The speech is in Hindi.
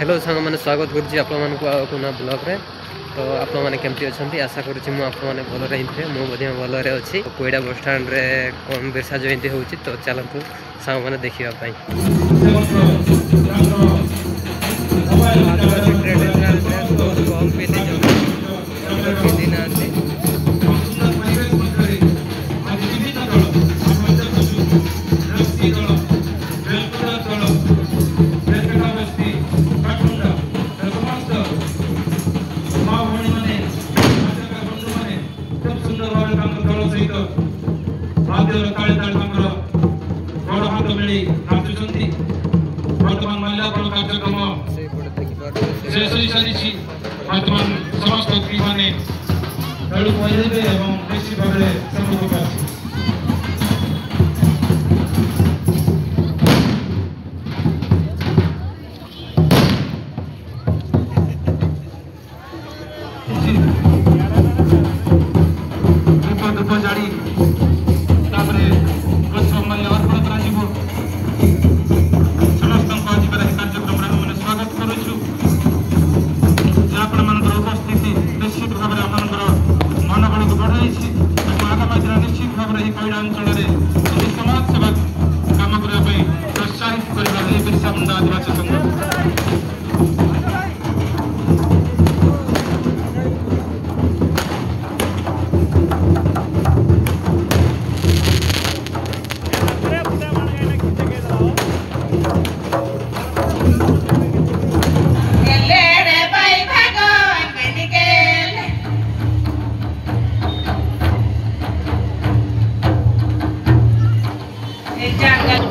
हेलो सांग मैंने स्वागत करुँच आपना ब्लॉग रे। तो आप केमती अच्छा आशा करुँच मुझे भल रही थे मुझे भलरे अच्छी कोईडा बस स्टाण्ड कौन बेसा जयंती हो तो चलतु सांग मैंने देखापी ट्रेडिशनल ड्रेस बहुत कम पिंधि ना वर्तमान महिला बल कार्यक्रम शेष हो सारी वर्तमान समस्त व्यक्ति मैंने तलू पहुँचे और निश्चित भाव में सबको धूप जाड़ी कोईडा अंचल समाज सेवा कम करने प्रोत्साहित करने बिरसा मुंडा आदिवासी संघ Jangan